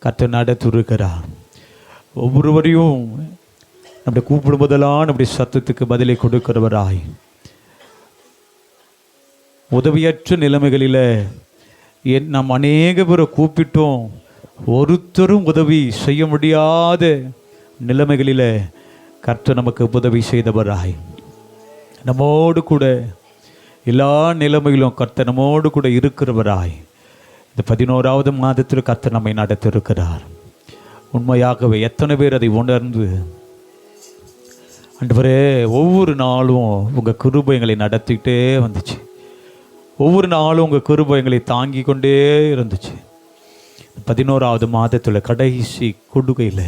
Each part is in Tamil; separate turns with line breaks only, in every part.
கர்த்தர் நடத்திருக்கிறார். ஒவ்வொருவரையும் நம்முடைய கூப்பிடும்போதெல்லாம் நம்முடைய சத்தத்துக்கு பதிலை கொடுக்கிறவராய், உதவியற்ற நிலைமைகளில் நாம் அநேக பேரை கூப்பிட்டோம், ஒருத்தரும் உதவி செய்ய முடியாத நிலைமைகளில் கர்த்தர் நமக்கு உதவி செய்தவராய், நம்மோடு கூட எல்லா நிலைமையிலும் கர்த்தர் நம்மோடு கூட இருக்கிறவராய், இந்த 11வது மாதத்தில் கர்த்தர் நம்மை நடத்திருக்கிறார். உண்மையாகவே எத்தனை பேர் அதை உணர்ந்து, ஆண்டவரே ஒவ்வொரு நாளும் உங்கள் கிருபை எங்களை நடத்திக்கிட்டே வந்துச்சு, ஒவ்வொரு நாளும் உங்கள் கிருபை எங்களை தாங்கி கொண்டே இருந்துச்சு. 11வது மாதத்தில் கடைசி கொடுகையில்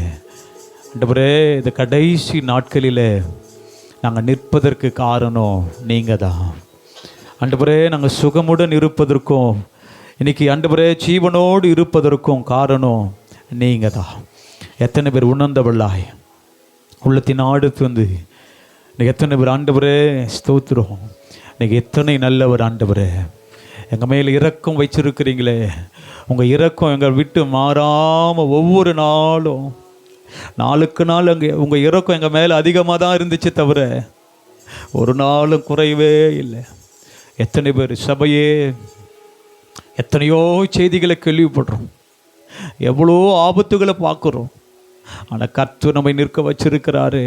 ஆண்டவரே, இந்த கடைசி நாட்களில் நாங்கள் நிற்பதற்கு காரணம் நீங்கள் தான் ஆண்டவரே. நாங்கள் சுகமுடன் இருப்பதற்கும் இன்னைக்கு ஆண்டவரே ஜீவனோடு இருப்பதற்கும் காரணம் நீங்கள் தான். எத்தனை பேர் உணர்ந்தவள்ளாய் உள்ளத்தின் ஆடுத்து வந்து இன்னைக்கு எத்தனை பேர் ஆண்டவரே ஸ்தோத்திரம், இன்னைக்கு எத்தனை நல்லவர் ஆண்டவரே, எங்கள் மேலே இரக்கம் வச்சிருக்கிறீங்களே, உங்கள் இரக்கம் எங்கள் விட்டு மாறாமல் ஒவ்வொரு நாளும் நாளுக்கு நாள் உங்கள் இரக்கம் எங்கள் மேலே அதிகமாக தான் இருந்துச்சு தவிர ஒரு நாளும் குறையவே இல்லை. எத்தனை பேர் சபையே எத்தனையோ செய்திகளை கேள்விப்படுறோம், எவ்வளோ ஆபத்துகளை பார்க்குறோம், ஆனால் கர்த்தர் நம்மை நிற்க வச்சிருக்கிறாரு,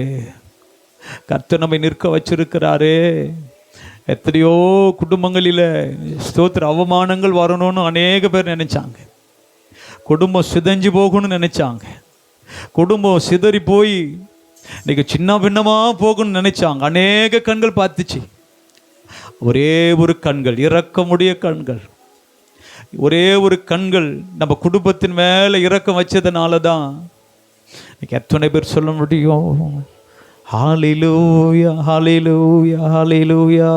கர்த்தர் நம்மை நிற்க வச்சிருக்கிறாரு. எத்தனையோ குடும்பங்களில் ஸ்தோத்திர அவமானங்கள் வரணும்னு அநேக பேர் நினைச்சாங்க, குடும்பம் சிதைஞ்சு போகணும்னு நினைச்சாங்க, குடும்பம் சிதறி போய் இன்னைக்கு சின்ன பின்னமாக போகணும்னு நினைச்சாங்க. அநேக கண்கள் பார்த்துச்சு. ஒரே ஒரு கண்கள், இரக்கமுடைய கண்கள், ஒரே ஒரு கண்கள் நம்ம குடும்பத்தின் மேலே இரக்கம் வச்சதுனால தான் இன்னைக்கு எத்தனை பேர் சொல்ல முடியும், ஹல்லேலூயா ஹல்லேலூயா ஹல்லேலூயா.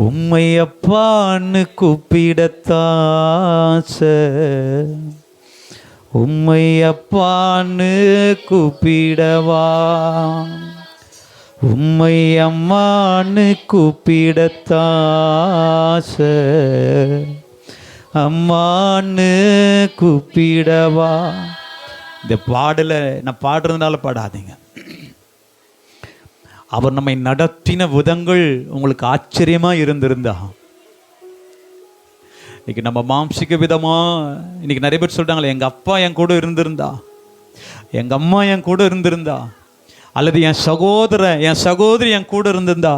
உம்மை அப்பான்னு கூப்பிடத்தாச, உம்மை அப்பான்னு கூப்பிடவா, உம்மை அம்மான்னு கூப்பிடத்தாச, அம்மான்னு கூப்பிடவா. இந்த பாடலை நான் பாடுறதுனால பாடாதீங்க, அவர் நம்மை நடத்தின விதங்கள் உங்களுக்கு ஆச்சரியமாக இருந்திருந்தா. இன்னைக்கு நம்ம மாம்சிக்க விதமாக இன்னைக்கு நிறைய பேர் சொல்கிறாங்களே, எங்கள் அப்பா என் கூட இருந்திருந்தா, எங்கள் அம்மா என் கூட இருந்திருந்தா, அல்லது என் சகோதரன் என் சகோதரி என் கூட இருந்திருந்தா,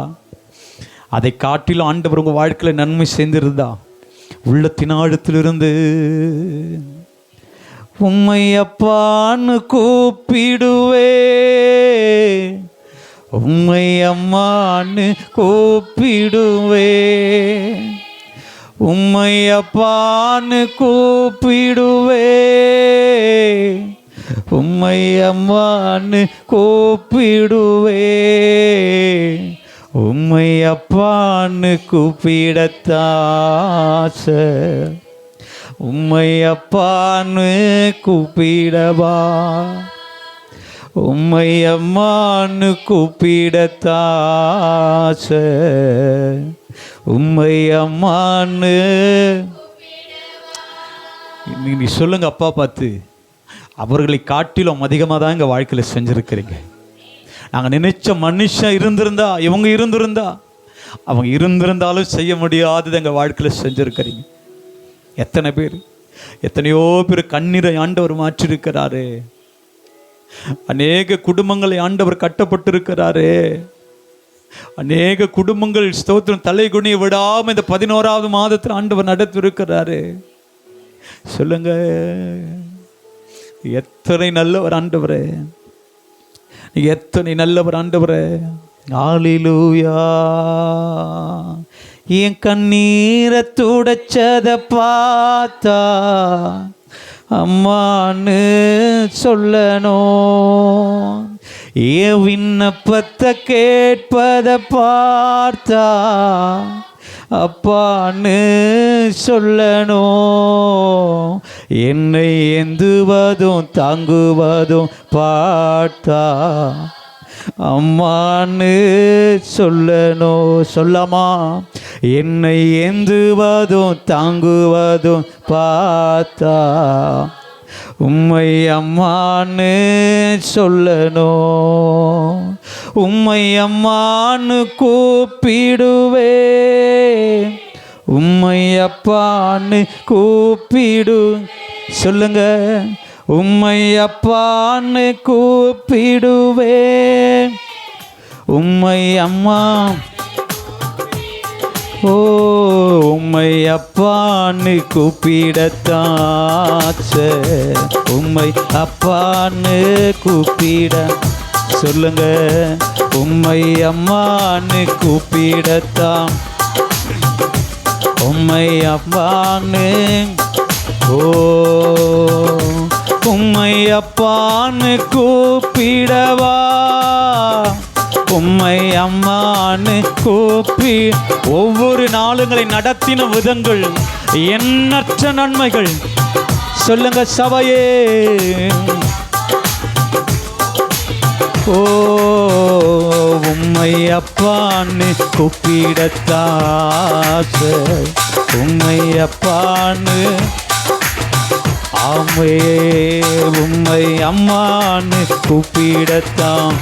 அதை காட்டிலும் ஆண்டவர் உங்கள் வாழ்க்கையில் நன்மை செய்திருந்தா, உள்ளத்தின் ஆழத்திலிருந்து உம்மை அப்பான்னு கூப்பிடுவே, உம்மை அம்மான்னு கூப்பிடுவே, உம்மை அப்பான்னு கூப்பிடுவே, உம்மை அம்மான்னு கூப்பிடுவே, உம்மை அப்பான்னு கூப்பிடத்தாச, உம்மை அப்பான்னு கூப்பிடவா, உம்மை அம்மான்னு கூப்பிடத்தாச, உம்மை அம்மான்னு. நீ சொல்லுங்க அப்பா பார்த்து, அவர்களை காட்டிலும் அதிகமாக தான் எங்கள் வாழ்க்கையில் செஞ்சுருக்கிறீங்க. நாங்கள் நினைச்ச மனுஷன் இருந்திருந்தா, இவங்க இருந்திருந்தா, அவங்க இருந்திருந்தாலும் செய்ய முடியாதது எங்கள் வாழ்க்கையில் செஞ்சுருக்கிறீங்க. எத்தனை பேர், எத்தனையோ பேர் கண்ணீரை ஆண்டவர் மாற்றிருக்கிறாரு, அநேக குடும்பங்களை ஆண்டவர் கட்டப்பட்டிருக்கிறாரு, அநேக குடும்பங்கள் ஸ்தோத்திரம் தலை குனிய விடாமல் இந்த 11வது மாதத்தில் ஆண்டவர் நடத்திருக்கிறாரு. சொல்லுங்க, எத்தனை நல்லவர் ஆண்டவரே, எத்தனை நல்லவர் ஆண்டவரே. ஹல்லேலூயா. என் கண்ணீரை துடைச்சத பார்த்தா அம்மான்னு சொல்லணும், என் விண்ணப்பத்தை கேட்பதை பார்த்தா அப்பான்னு சொல்லணும், என்னை ஏந்துவதும் தாங்குவதும் பார்த்தா அம்மான்னு சொல்லணும். சொல்லாமா? என்னை ஏந்துவதும் தாங்குவதும் பார்த்தா உம்மை அம்மான்னு சொல்லணும். உம்மை அம்மான்னு கூப்பிடுவே, உம்மை அப்பான்னு கூப்பிடு. சொல்லுங்க. உம்மை அப்பான்னு கூப்பிடுவே, உம்மை அம்மா. ஓ, உம்மை அப்பான்னு கூப்பிடத்தாச்ச, உம்மை அப்பான்னு கூப்பிட. சொல்லுங்க. உம்மை அம்மான்னு கூப்பிடத்தான், உம்மை அப்பான்னு. ஓ, உம்மை அப்பான்னு கூப்பிடவா, உம்மை அம்மான்னு கூப்பி. ஒவ்வொரு நாளுங்களை நடத்தின விதங்கள், எண்ணற்ற நன்மைகள். சொல்லுங்க சபையே. ஓ, உம்மை அப்பான்னு கூப்பிடத்தாச, உம்மை அப்பான்னு. ஆமே, உம்மை அம்மான்னு கூப்பிடத்தான்.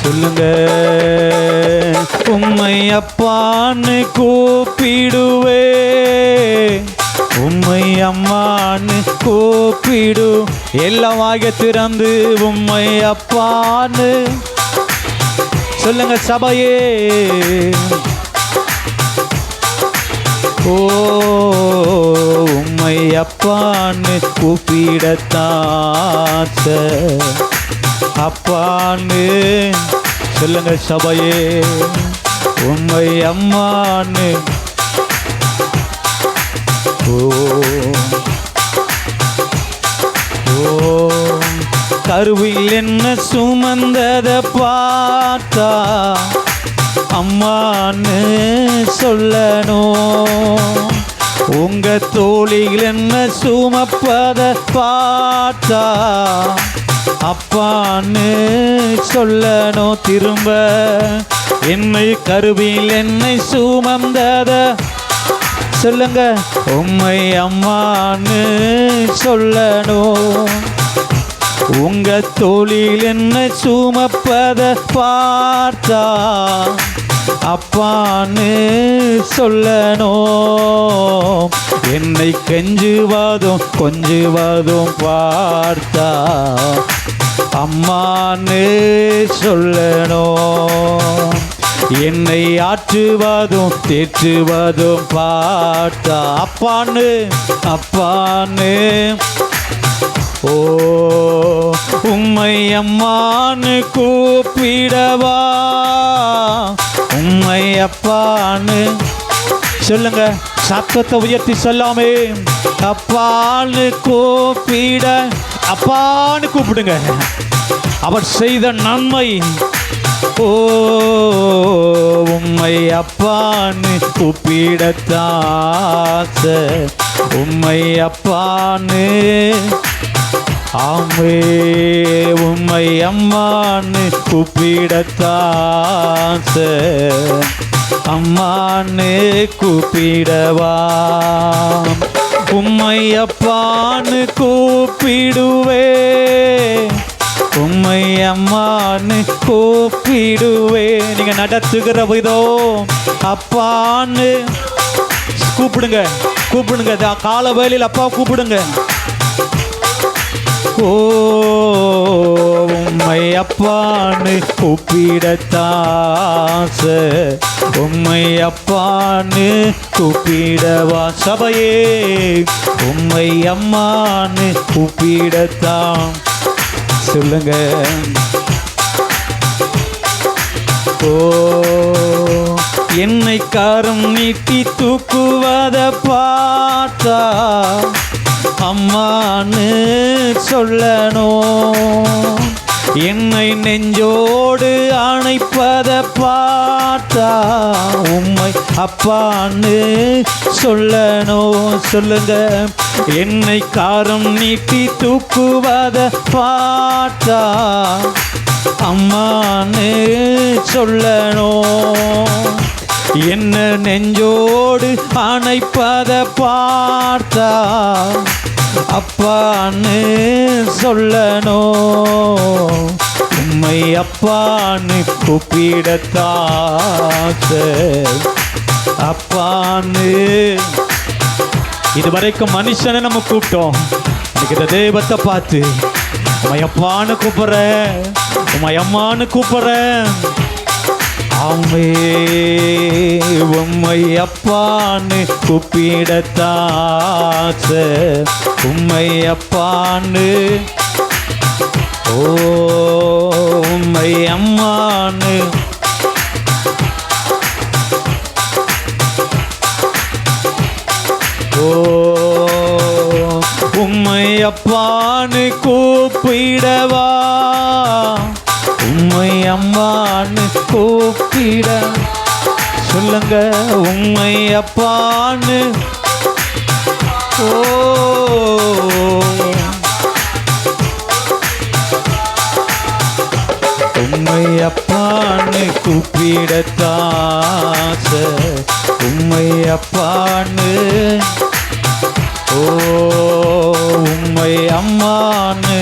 சொல்லுங்க. உம்மை அப்பான்னு கூப்பிடுவே, உம்மை அம்மான்னு கூப்பிடு. எல்லாம் வாய திறந்து உம்மை அப்பான்னு சொல்லுங்க சபையே. ஓ, உம்மை அப்பான்னு கூப்பிடத்தாச்ச, அப்பான்னு. சொல்லுங்க சபையே. உம்மை அம்மான்னு. ஓ, ஓ, கருவில் என்ன சுமந்தத பார்த்தா அம்மான்னு சொல்லணும். உங்க தோளில் என்ன சுமப்பத பார்த்தா அப்பான்னு சொல்லணும். திரும்ப என்னை கருவில் என்னை சுமந்தத சொல்லுங்க. உம்மை அம்மான்னு சொல்லணும். உங்க தோளில் என்ன சுமப்பத பார்த்தா அப்பான்னு சொல்லணும். என்னை கெஞ்சுவதும் கொஞ்சுவதும் பார்த்தா அம்மான்னு சொல்லணும். என்னை ஆற்றுவதும் தேற்றுவதும் பார்த்தா அப்பான்னு, அப்பான்னு. ஓ, உம்மை அம்மான்னு கூப்பிடவா, உம்மை அப்பான்னு. சொல்லுங்க. சத்தத்தை உயர்த்தி சொல்லாமே. அப்பான்னு கூப்பிட. அப்பான்னு கூப்பிடுங்க. அவர் செய்த நன்மை. ஓ, உம்மை அப்பான்னு கூப்பிடத்தாச, உம்மை அப்பான்னு. ஆமே, உம்மை அம்மான்னு கூப்பிடத்தாச, அம்மான்னு கூப்பிடவா. உம்மை அப்பான்னு கூப்பிடுவே, உம்மை அம்மான்னு கூப்பிடுவே. நீங்க நடத்துகிற விதம் அப்பான்னு கூப்பிடுங்க, கூப்பிடுங்க. கால வேளையில் அப்பா கூப்பிடுங்க. ஓ, உம்மை அப்பான்னு கூப்பிடத்தாச, உம்மை அப்பான்னு கூப்பிடவா. சபையே. உம்மை அம்மான்னு கூப்பிடத்தான். சொல்லுங்க. ஓ, என்னை கரம் நீட்டி தூக்குவத பார்த்தா அம்மான்னு சொல்லணும். என்னை நெஞ்சோடு அணைப்பத பார்த்தா உம்மை அப்பான்னு சொல்லணும். சொல்லுங்க. என்னை காரம் நீட்டி தூக்குவத பார்த்தா அம்மான்னு சொல்லணும். என்ன நெஞ்சோடு அணைப்பத பார்த்தா அப்பான்னு சொல்லணும். உம்மை அப்பான்னு கூப்பிடத்தாச்ச அப்பான்னு. இதுவரைக்கும் மனுஷனை நம்ம கூப்பிட்டோம். இன்னைக்கு இந்த தெய்வத்தை பார்த்து உம்மை அப்பான்னு கூப்பிடுறேன், உம்மை அம்மான்னு கூப்பிடுறேன். ஆமே உம்மை அப்பான்னு கூப்பிடத்தாச்ச உம்மை அப்பான்னு. ஓ உம்மை அம்மான்னு. ஓ உம்மை அப்பான்னு கூப்பிடவா உம்மை அம்மான்னு கூப்பிட. சொல்லுங்க. உம்மை அப்பான்னு. ஓ உம்மை அப்பான்னு கூப்பிடத்தாச்ச உம்மை அப்பான்னு. ஓ உம்மை அம்மான்னு.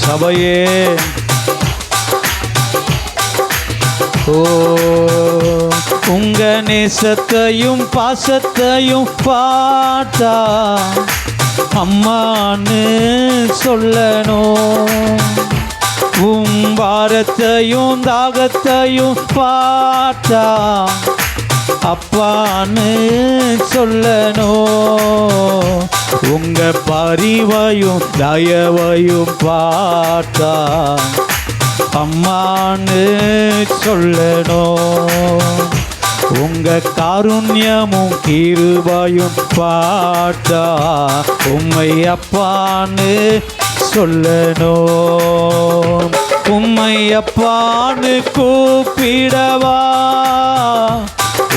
சபையே ஓ உங்க நேசத்தையும் பாசத்தையும் பார்த்தா அம்மான்னு சொல்லணும். உம் பாரத்தையும் தாகத்தையும் பார்த்தா அப்பான்னு சொல்லணும். உங்க பரிவையும் தயவையும் பார்த்தா அம்மான்னு சொல்லணும். உங்க காருண்யமும் கிருபையும் பார்த்தா உம்மை அப்பான்னு சொல்லணும். உம்மை அப்பான்னு கூப்பிடவா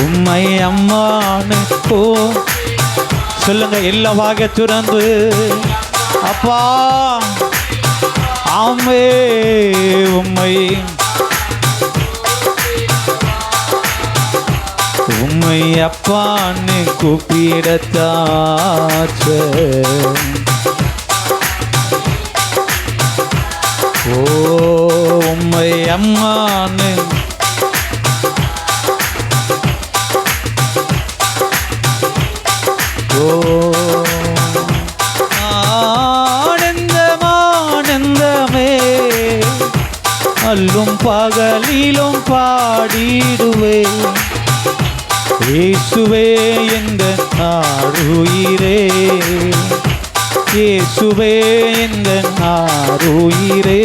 உம்மை அம்மான்னு சொல்லுங்க. எல்லா வாக துறந்து அப்பா ஆமே உம்மை உம்மை அப்பான்னு கூப்பிடத்தாச்ச. ஓ உம்மை அம்மான்னு. ஓ ஆனந்தமானந்தமே அல்லும் பகலிலும் பாடிடுவே இயேசுவே எந்த ஆருயிரே இயேசுவே எந்த ஆருயிரே.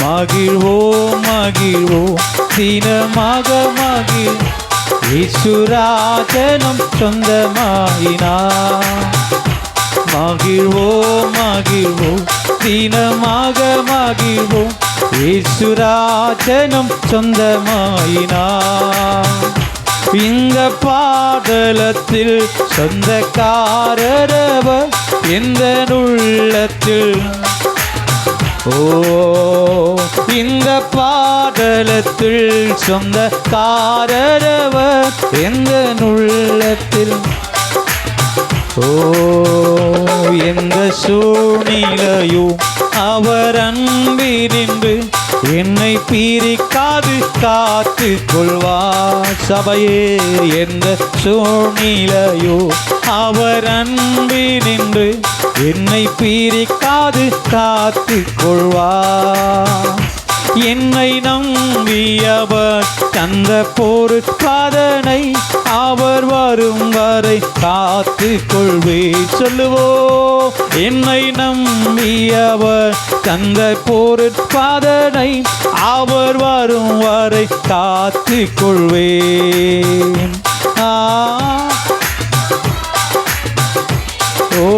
மகிழ்வோம் மகிழ்வோம் தினமாக மகிழ் இயேசுராஜனம் சொந்தமாயினார். மகிழ்வோம் மகிழ்வோம் தினமாக மகிழ்வோம் இயேசுராஜனம் சொந்தமாயினார். இந்த பாடலத்தில் சொந்தக்காரரவர் எந்த உள்ளத்தில். ஓ இந்த பாடலத்தில் சொந்தக்காரரவர் எந்த உள்ளத்தில். ஓ எந்த சூழ்நிலையோ அவர் அன்பினின்று என்னை பிரிக்காது காத்து கொள்வார். சபையே எந்த சூழ்நிலையோ அவர் அன்பினின்று என்னை பிரிக்காது காத்து கொள்வார். என்னை நம்பியவர் தந்த பொருட்பாதனை அவர் வரும் வரை காத்து கொள்வே. சொல்லுவோ என்னை நம்பியவர் தந்த பொருட்பாதனை அவர் வரும் வரை காத்து கொள்வேன். ஓ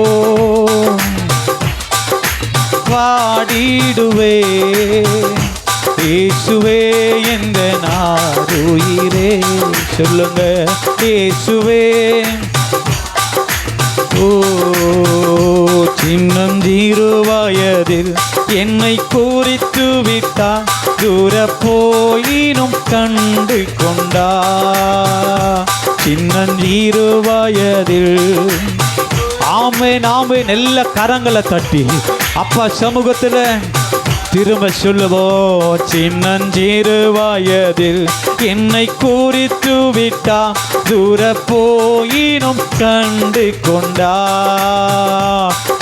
சொல்லுங்க. இயேசுவே ஓ சின்னஞ்சிறு வயதில் என்னை குறித்து விட்டா, தூர போயினும் கண்டு கொண்டா. சின்னஞ்சிறு வயதில் ஆமென் ஆமென். எல்லா கரங்களை தட்டி அப்பா சமூகத்தில் திரும்ப சொல்லுவோம். சின்னஞ்சிறு வயதில் என்னை குறித்து விட்டா, தூர போயினும் கண்டு கொண்டா.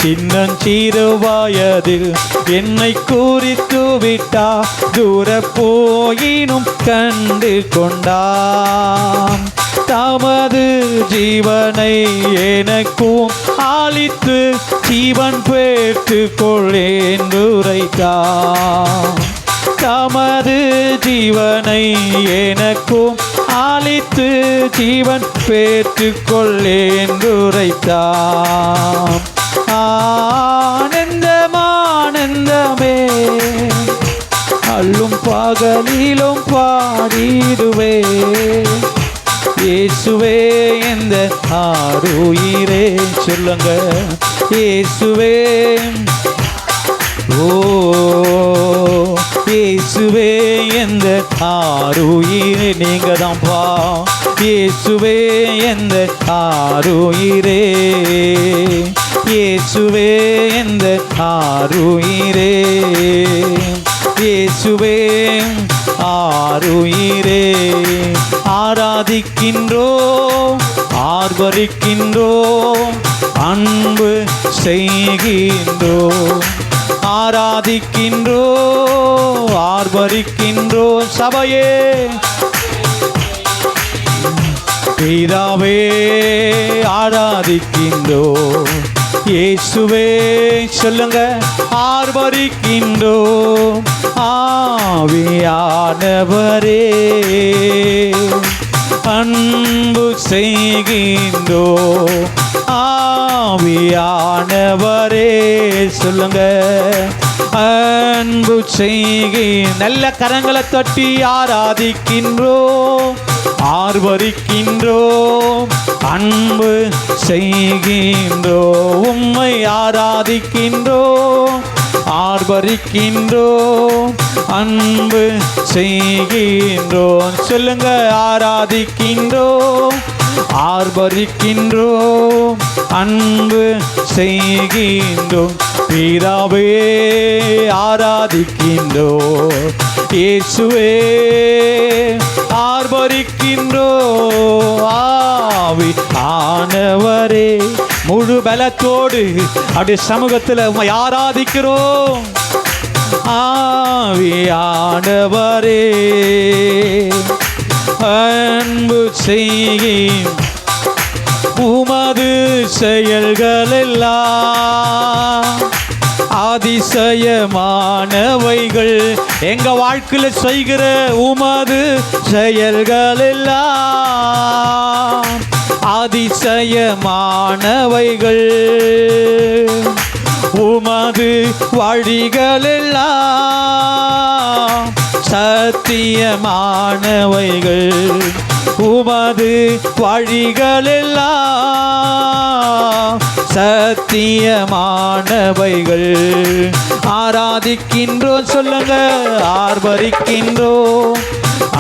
சின்னஞ்சிறு வயதில் என்னை குறித்து விட்டா, தூர போயினும் கண்டு கொண்டா. தமது ஜீவனை எனக்கும் அளித்து ஜீவன் பெற்றுக் கொள்ளேன் உரைத்தார். தமது ஜீவனை எனக்கும் அளித்து ஜீவன் பெற்றுக் கொள்ளேன் உரைத்தார். ஆனந்தம் ஆனந்தமே அல்லும் பகலிலும் பாடிடுவே. இயேசுவே எந்த ஆருயிரே சொல்லுங்க. இயேசுவே ஓ இயேசுவே எந்த ஆருயிரே. நீங்க தான்ப்பா இயேசுவே எந்த ஆருயிரே. இயேசுவே எந்த ஆருயிரே. இயேசுவே ஆருயிரே. ஆராதிக்கின்றோ ஆர்ப்பரிக்கின்றோ அன்பு செய்கின்றோ. ஆராதிக்கின்றோ ஆர்ப்பரிக்கின்றோ சபையே. பிதாவே ஆராதிக்கின்றோ. இயேசுவே சொல்லுங்க. ஆர்ப்பரிக்கின்றோ ஆவியானவரே. அன்பு செய்கின்றோ ஆவியானவரே சொல்லுங்க. அன்பு செய்கி நல்ல கரங்களை தட்டி ஆராதிக்கின்றோ ஆர்ப்பரிக்கின்றோ அன்பு செய்கின்றோ. உம்மை ஆராதிக்கின்றோ ஆர்ப்பரிக்கின்றோ அன்பு செய்கின்றோ. சொல்லுங்க. ஆராதிக்கின்றோ ஆர்ப்பரிக்கின்றோ அன்பு செய்கின்றோ. பிதாவே ஆராதிக்கின்றோ. இயேசுவே ஆர்ப்பரிக்கின்றோ. ஆவி ஆனவரே முழு பலத்தோடு அப்படி சமூகத்தில் உம்மை ஆராதிக்கிறோம். ஆவியானவரே அன்பு செய்கின் உமது செயல்களெல்லாம் அதிசயமானவைகள். எங்க வாழ்க்கையில செய்கிற உமது செயல்களெல்லாம் அதிசயமானவைகள். உமது வழிகளெல்லாம் சத்தியமானவைகள். உமது வழிகளெல்லாம் சத்தியமானவைகள். ஆராதிக்கின்றோம் சொல்லுங்க. ஆர்ப்பரிக்கின்றோ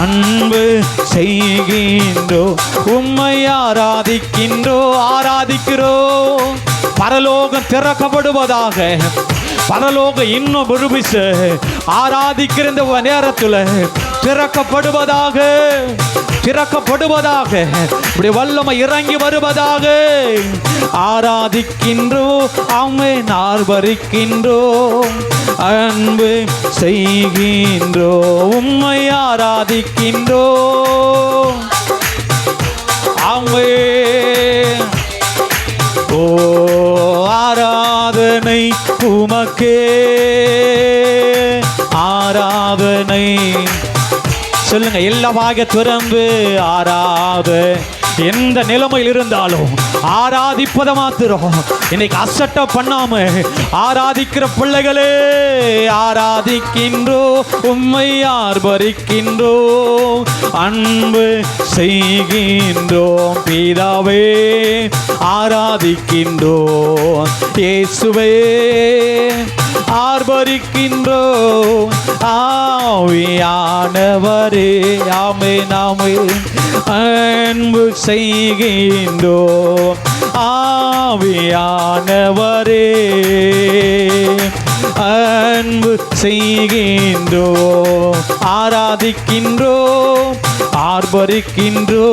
அன்பு செய்கின்றோ. உம்மை ஆராதிக்கின்றோ ஆராதிக்கிறோம். பரலோகம் திறக்கப்படுவதாக. பரலோகம் இன்னும் விரும்பிச ஆராதிக்கிற இந்த நேரத்தில் திறக்கப்படுவதாக திறக்கப்படுவதாக. இப்படி வல்லமை இறங்கி வருவதாக. ஆராதிக்கின்றோ அம்மை ஆர்ப்பரிக்கின்றோ அன்பு செய்கின்றோ. உம்மை ஆராதிக்கின்றோ அம்மே. ஓ ஆராதனை உமக்கே ஆராதனை. சொல்லுங்க. எல்லாமாக திறந்து எந்த நிலைமையில் இருந்தாலும் ஆராதிப்பதை மாத்திரம் இன்னைக்கு அசட்ட பண்ணாம ஆராதிக்கிற பிள்ளைகளே, ஆராதிக்கின்றோ உம்மை ஆர்ப்பரிக்கின்றோ, அன்பு செய்கின்றோம் பிதாவே, ஆராதிக்கின்றோ இயேசுவே, ஆர்ப்பரிக்கின்றோ ஆவியானவரே, ஆமென் ஆமென், அன்பு செய்கின்றோ ஆவியானவரே, அன்பு செய்கின்றோ, ஆராதிக்கின்றோ ஆர்ப்பரிக்கின்றோ,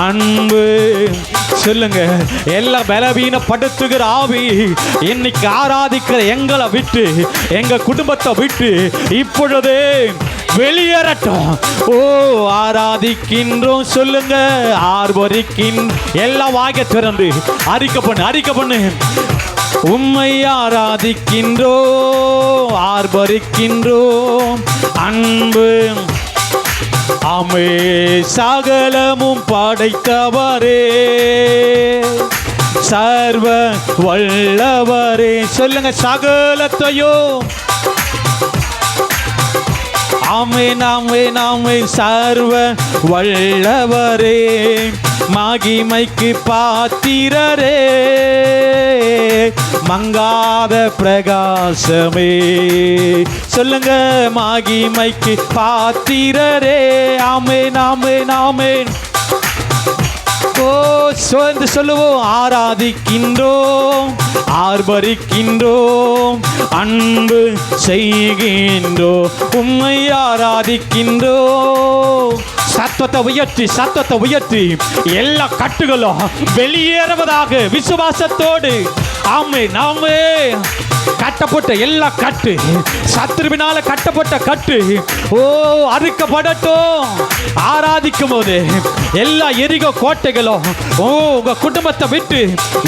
அன்பு சொல்லுங்க. எல்லாம் பலவீனப்படுத்துகிற ஆவி இன்னைக்கு ஆராதிக்கிற எங்களை விட்டு, எங்க குடும்பத்தை விட்டு இப்பொழுதே வெளியேறட்டும். ஓ ஆராதிக்கின்றோம் சொல்லுங்க, ஆர்ப்பரிக்கின் எல்லாம் வாங்க திறந்து அறிக்கை பண்ணு. உம்மை ஆராதிக்கின்றோ ஆர்ப்பரிக்கின்றோ, அன்பு ஆமே சகலமும் படைத்தவரே, சர்வ வல்லவரே, சொல்லுங்க சகலத்தையோ, ஆமென் ஆமென் ஆமென், சர்வ வல்லவரே, மகிமைக்கு பாத்திரரே, மங்காத பிரகாசமே, சொல்லுங்க மகிமைக்கு பாத்திரரே, ஆமென் ஆமென் ஆமென். ஓ சோர்ந்து சொல்லுவோம், ஆராதிக்கின்றோம் ஆர்ப்பரிக்கின்றோம், அன்பு செய்கின்றோம், உம்மை ஆராதிக்கின்றோம். சத்தத்தை உயர்த்தி எல்லா கட்டுகளும் வெளியேறுவதாக விசுவாசத்தோடு. ஆமென் ஆமென். கட்டப்பட்ட எல்லா கட்டு, சத்துருவினால கட்டப்பட்ட கட்டு ஓ அறுக்கப்படட்டும். ஆராதிக்கும் போது எல்லா எரிகோ கோட்டைகளும் ஓ உங்க குடும்பத்தை விட்டு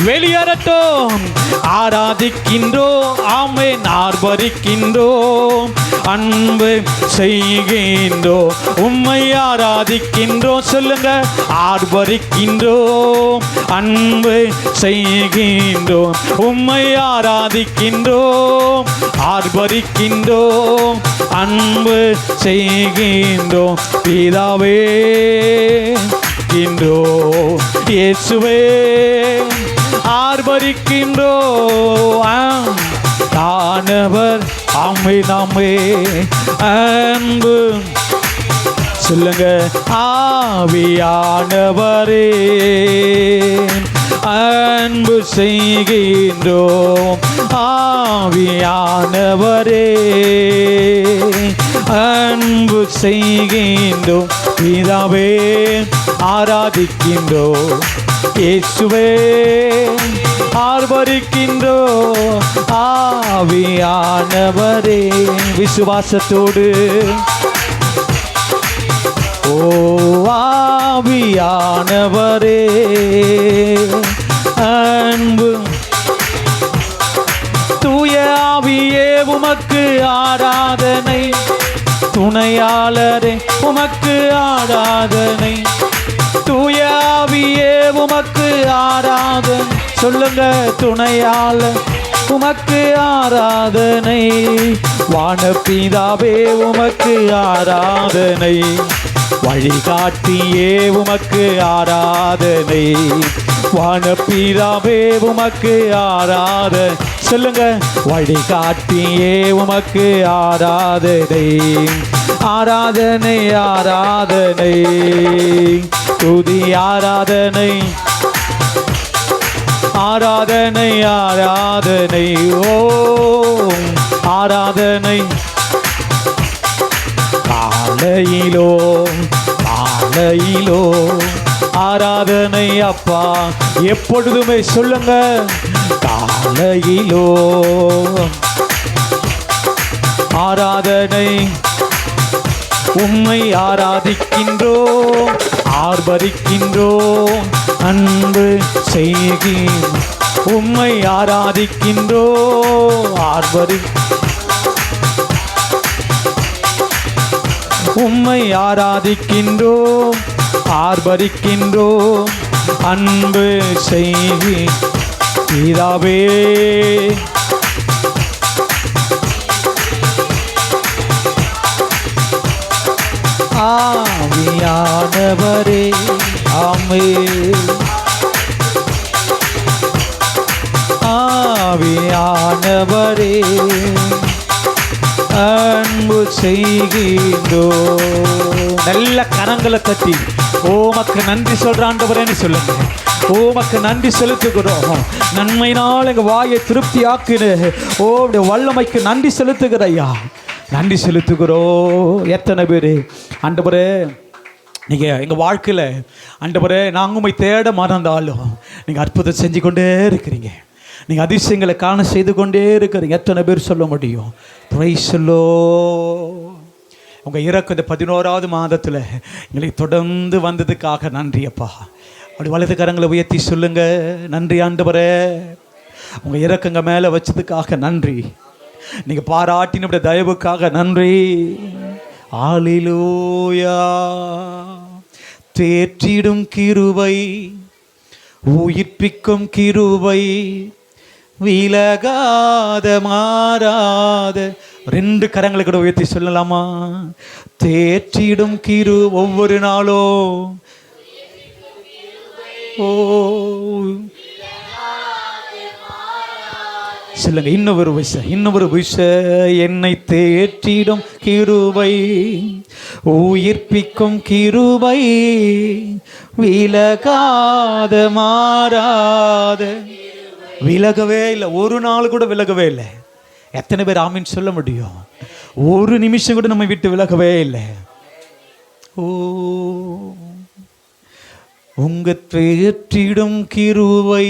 வெளியேறட்டும். ஆராதிக்கின்றோம் ஆமென், ஆர்ப்பரிக்கின்றோம், அன்பு செய்கின்றோம், உம்மை ஆராதிக்கின்றோம். சொல்லுங்க, ஆர்ப்பரிக்கின்றோம், அன்பு செய்கின்றோம், உம்மை ஆராதிக்கின்றோம், ஆர்ப்பரிக்கின்றோம், அன்பு செய்கின்றோம். பிதாவே கின்றோம், இயேசுவே ஆர்ப்பரிக்கின்றோம். தானவர் ஆமை நாமே அன்பு சொல்லுங்க, ஆவியானவரே அன்பு செய்கின்றோம், ஆவியானவரே அன்பு செய்கின்றோம். பிதாவே ஆராதிக்கின்றோம், இயேசுவே ஆர்ப்பரிக்கின்றோம், ஆவியானவரே. விசுவாசத்தோடு ஓ ஆவியானவரே அன்பு தூய ஆவியே உமக்கு ஆராதனை, துணையாளரே உமக்கு ஆராதனை, தூய ஆவியே உமக்கு ஆராதனை. சொல்லுங்க, துணையாளர் உமக்கு ஆராதனை, வானபிதாவே உமக்கு ஆராதனை, வழிகாட்டியே உமக்கு ஆராதனை, வானபிதாவே உமக்கு ஆராதனை. சொல்லுங்க, வழிகாட்டியே உமக்கு ஆராதனை, ஆராதனை ஆராதனை, துதி ஆராதனை, ஆராதனை ஆராதனை, ஓ ஆராதனை. காலையிலோ காலையிலோ ஆராதனை அப்பா, எப்பொழுதுமே சொல்லுங்க, காலையிலோ ஆராதனை, உம்மை ஆராதிக்கின்றோம், ஆர்ப்பரிக்கின்றோம், அன்பு செய்கின்றோம், உம்மை ஆராதிக்கின்றோம், உம்மை ஆராதிக்கின்றோம், ஆர்ப்பரிக்கின்றோம் அன்பு செய்கி பிதாவே. ஆவியானவரே ஆமென். ஆவியானவரே அன்பு செய்கின்றோ. நல்ல கரங்களை தட்டி ஓமக்கு நன்றி சொல்ற ஆண்டவரேன்னு சொல்லுங்க. ஓமக்கு நன்றி செலுத்துகிறோம். நன்மையினால் எங்க வாயை திருப்தி ஆக்குன்னு வல்லமைக்கு நன்றி செலுத்துகிற ஐயா, நன்றி செலுத்துகிறோம். எத்தனை பேர் ஆண்டவரே நீங்கள் எங்கள் வாழ்க்கையில் ஆண்டவரே நாங்கள் உம்மை தேட மறந்தாலும் நீங்கள் அற்புதம் செஞ்சு கொண்டே இருக்கிறீங்க. நீங்கள் அதிசயங்களை காண செய்து கொண்டே இருக்கிறீங்க. எத்தனை பேர் சொல்ல முடியும்? Praise the Lord. உங்கள் இறக்க இந்த 11வது மாதத்தில் எங்களை தொடர்ந்து வந்ததுக்காக நன்றி அப்பா. அப்படி வலது கரங்களை உயர்த்தி சொல்லுங்க, நன்றி ஆண்டவரே. உங்கள் இறக்கங்க மேலே வச்சதுக்காக நன்றி. நீங்கள் பாராட்டினுடைய தயவுக்காக நன்றி. அல்லேலூயா. தேற்றிடும் கிருபை, உயிர்ப்பிக்கும் கிருபை, விலகாத மாறாத. 2 கரங்களை கூட உயர்த்தி சொல்லலாமா? தேற்றிடும் கிரு ஒவ்வொரு நாளும். ஓ சொல்லுங்க இன்னொரு விஷயம். என்னை தேற்றிடும் கிருபை, உயிர்ப்பிக்கும் கிருபை, விலகாத மாறாத. விலகவே இல்லை, ஒரு நாள் கூட விலகவே இல்லை. எத்தனை பேர் ஆமீன் சொல்ல முடியும்? ஒரு நிமிஷம் கூட நம்ம விட்டு விலகவே இல்லை. ஓ உங்க தேற்றிடும் கிருபை,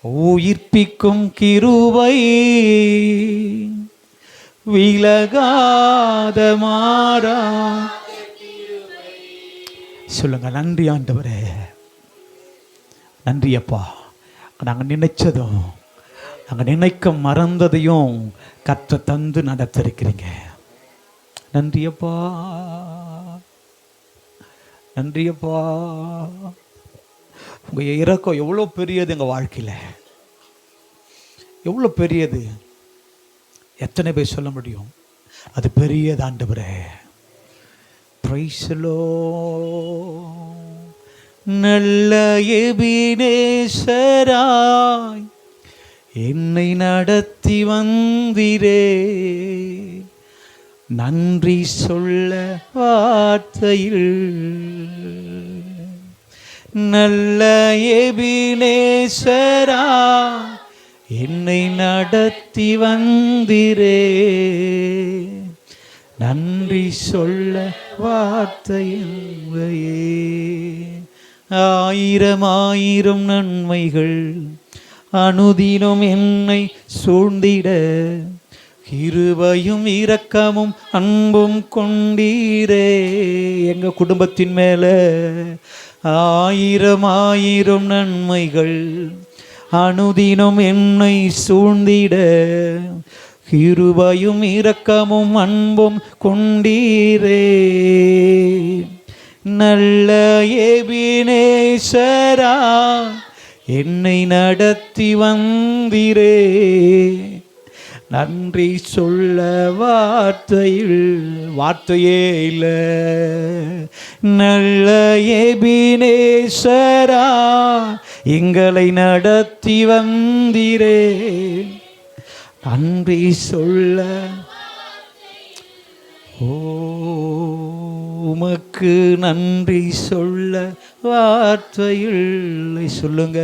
உயிர்ப்பிக்கும் கிருபை, விலகாத மாறா. சொல்லுங்க, நன்றி ஆண்டவரே, நன்றி அப்பா. நாங்கள் நினைச்சதும் நாங்கள் நினைக்க மறந்ததையும் கர்த்தர் தந்து நடத்திருக்கிறீங்க. நன்றி அப்பா, நன்றி அப்பா. உங்கள் இறக்கம் எவ்வளோ பெரியது எங்கள் வாழ்க்கையில், எவ்வளோ பெரியது. எத்தனை பேர் சொல்ல முடியும்? அது பெரியது ஆண்டவரே. Praise the Lord. நல்ல எபினேசராய் என்னை நடத்தி வந்தீரே, நன்றி சொல்ல வார்த்தையில். நல்ல எபினேசரா என்னை நடத்தி வந்தீரே, நன்றி சொல்ல வார்த்தையில்லையே. ஆயிரம் ஆயிரம் நன்மைகள் அனுதினம் என்னை சூழ்ந்திட, கிருபையும் இரக்கமும் அன்பும் கொண்டீரே. எங்கள் குடும்பத்தின் மேலே ஆயிரம் ஆயிரம் நன்மைகள் அனுதினம் என்னை சூழ்ந்திட, கிருபையும் இரக்கமும் அன்பும் கொண்டீரே. நல்ல எபினேசரா என்னை நடத்தி வந்தீரே, நன்றி சொல்ல வார்த்தையே இல்லை. நல்ல எபினேசரா எங்களை நடத்தி வந்தீரே, நன்றி சொல்ல. உமக்கு நன்றி சொல்ல வார்த்தையில்லை. சொல்லுங்க,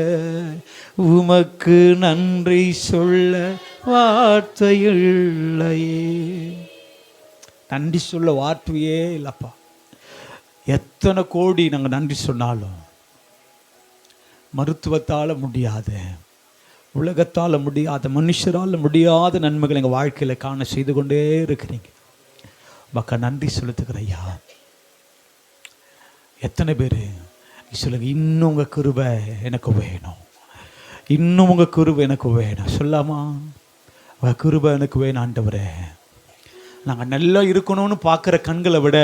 உமக்கு நன்றி சொல்ல வார்த்தையில்லையே. நன்றி சொல்ல வார்த்தையே இல்லப்பா. எத்தனை கோடி நாங்கள் நன்றி சொன்னாலும் மருத்துவத்தால் முடியாத, உலகத்தால் முடியாத, மனுஷரால் முடியாத நன்மைகள் எங்கள் வாழ்க்கையில் காண செய்து கொண்டே இருக்கிறீங்க. மக்கள் நன்றி செலுத்துகிற ஐயா. எத்தனை பேர் சொல்லுங்க, இன்னும் உங்கள் கிருபை எனக்கு வேணும், இன்னும் உங்கள் கிருபை எனக்கு வேணும். சொல்லாமா? உங்கள் கிருபை எனக்கு வேணும் ஆண்டவரே. நாங்கள் நல்லா இருக்கணும்னு பார்க்குற கண்களை விட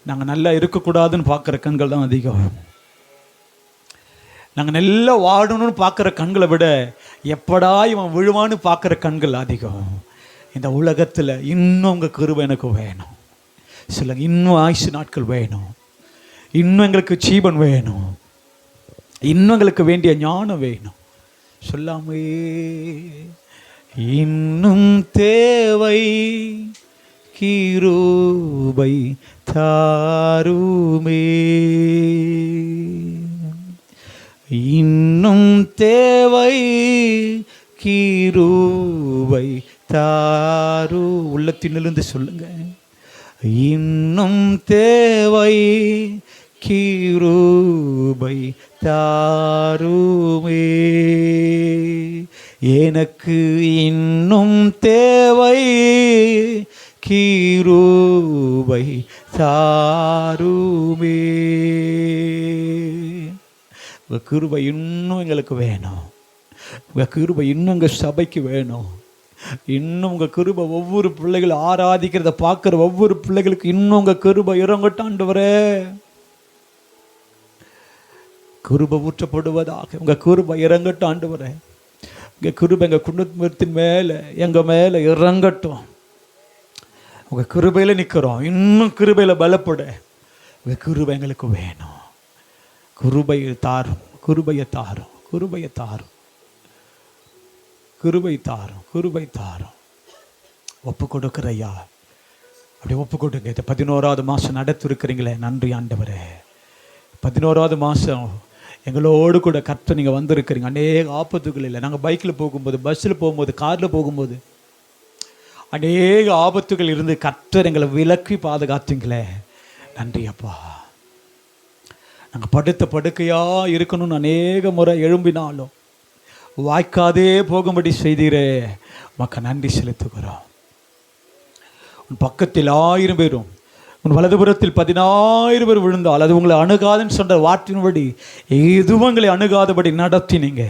நாங்கள் நல்லா இருக்கக்கூடாதுன்னு பார்க்குற கண்கள் தான் அதிகம். நாங்கள் நல்லா வாடணும்னு பார்க்குற கண்களை விட எப்படா இவன் விழுவான்னு பார்க்குற கண்கள் அதிகம். இந்த உலகத்தில் இன்னும் உங்கள் கிருபை எனக்கு வேணும். சொல்லுங்க, இன்னும் ஆயுசு நாட்கள் வேணும், இன்னும் எங்களுக்கு ஜீவன் வேணும், இன்னும் எங்களுக்கு வேண்டிய ஞானம் வேணும். சொல்லாமே இன்னும் தேவை கிருபை தாருமே, இன்னும் தேவை கிருபை தாரு. உள்ளத்தினிலிருந்து சொல்லுங்க, இன்னும் தேவை கிருபை தாருமே, எனக்கு இன்னும் தேவை கிருபை தாருமே. உங்கள் கிருபை இன்னும் எங்களுக்கு வேணும். உங்கள் கிருபை இன்னும் எங்கள் சபைக்கு வேணும். இன்னும் உங்கள் கிருபை ஒவ்வொரு பிள்ளைகள் ஆராதிக்கிறத பார்க்குற ஒவ்வொரு பிள்ளைகளுக்கு இன்னும் உங்கள் கிருபை இறங்கட்டும் ஆண்டவரே. கிருபை ஊற்றப்படுவதாக உங்கள் கிருபை இறங்கட்டும் ஆண்டவரே. உங்கள் கிருபை எங்கள் குடும்பத்தின் மேலே எங்கள் மேலே இறங்கட்டும். உங்கள் கிருபையில் நிற்கிறோம், இன்னும் கிருபையில் பலப்பட உங்கள் கிருபை எங்களுக்கு வேணும். கிருபையை தாரும், கிருபையை தாரும், கிருபையை தாரும், கிருபை தாரும், கிருபை தாரும். ஒப்பு கொடுக்குறையா, அப்படி ஒப்பு கொடுங்க. இந்த 11வது மாதம் நடத்திருக்கிறீங்களே, நன்றி ஆண்டவரே. 11வது மாதம் எங்களோடு கூட கர்த்தர் நீங்கள் வந்திருக்கிறீங்க. அநேக ஆபத்துகள் இல்லை. நாங்கள் பைக்கில் போகும்போது, பஸ்ஸில் போகும்போது, காரில் போகும்போது அநேக ஆபத்துகள் இருந்து கர்த்தர் எங்களை விலக்கி பாதுகாத்தீங்களே, நன்றி அப்பா. நாங்கள் படுத்த படுக்கையாக இருக்கணும்னு அநேக முறை எழும்பினாலும் வாய்க்காதே போகும்படி செய்தீரே, மக்கள் நன்றி செலுத்துகிறோம். உன் பக்கத்தில் 1000 பேரும் உன் வலதுபுறத்தில் 10,000 பேர் விழுந்தால் அது உங்களை அணுகாதுன்னு சொன்ன வார்த்தையின்படி எதுவும் உங்களை அணுகாதபடி நடத்தினீங்க.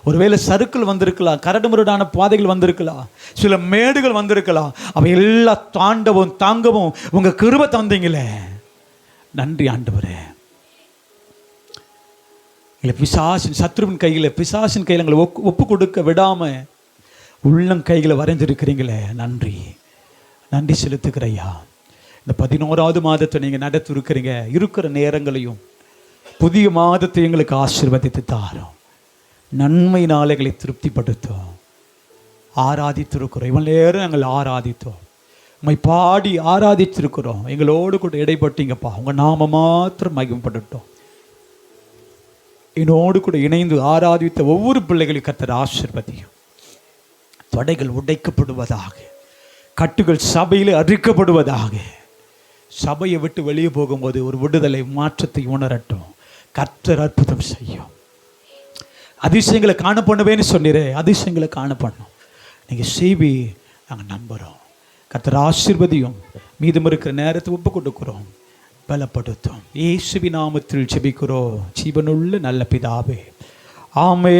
ஒருவேளை சறுக்கள் வந்திருக்கலாம், கரடு முரடான பாதைகள் வந்திருக்கலாம், சில மேடுகள் வந்திருக்கலாம். அவை எல்லாம் தாண்டவும் தாங்கவும் உங்கள் கிருபை தந்தீங்களே, நன்றி ஆண்டவரே. எங்களை பிசாசின் சத்ருவின் கையில், பிசாசின் கையில் எங்களை ஒப்பு கொடுக்க விடாமல் உள்ளம் கைகளை வரைஞ்சிருக்கிறீங்களே, நன்றி, நன்றி செலுத்துக்கிறையா. இந்த 11வது மாதத்தை நீங்கள் நடத்திருக்கிறீங்க. இருக்கிற நேரங்களையும் புதிய மாதத்தை எங்களுக்கு ஆசீர்வதித்து தாரும். நன்மை நாளைகளை திருப்திப்படுத்தும். ஆராதித்திருக்கிறோம், இவன் நேரம் நாங்கள் ஆராதித்தோம், உண்மை பாடி ஆராதித்திருக்கிறோம். எங்களோடு கூட இடைப்பட்டீங்கப்பா. உங்கள் நாம மாத்திரம் மகிமைப்படட்டும். என்னோடு கூட இணைந்து ஆராதித்த ஒவ்வொரு பிள்ளைகளையும் கர்த்தர் ஆசீர்வதியும். தடைகள் உடைக்கப்படுவதாக, கட்டுகள் சபையில் அரிக்கப்படுவதாக. சபையை விட்டு வெளியே போகும்போது ஒரு விடுதலை மாற்றத்தை உணரட்டும். கர்த்தர் அற்புதம் செய்யும். அதிசயங்களை காண பண்ணுவேன்னு சொன்னீரே, அதிசயங்களை காண பண்ணும். நீங்கள் செய்வி நாங்கள் நம்புகிறோம். கர்த்தர் ஆசீர்வதியும். மீதம் இருக்கிற நேரத்தை ஒப்பு கொடுக்கிறோம், பலப்படுத்தும். இயேசுவின் நாமத்தில் ஜெபிக்கிறோம் ஜீவனுள்ள நல்ல பிதாவே, ஆமென்.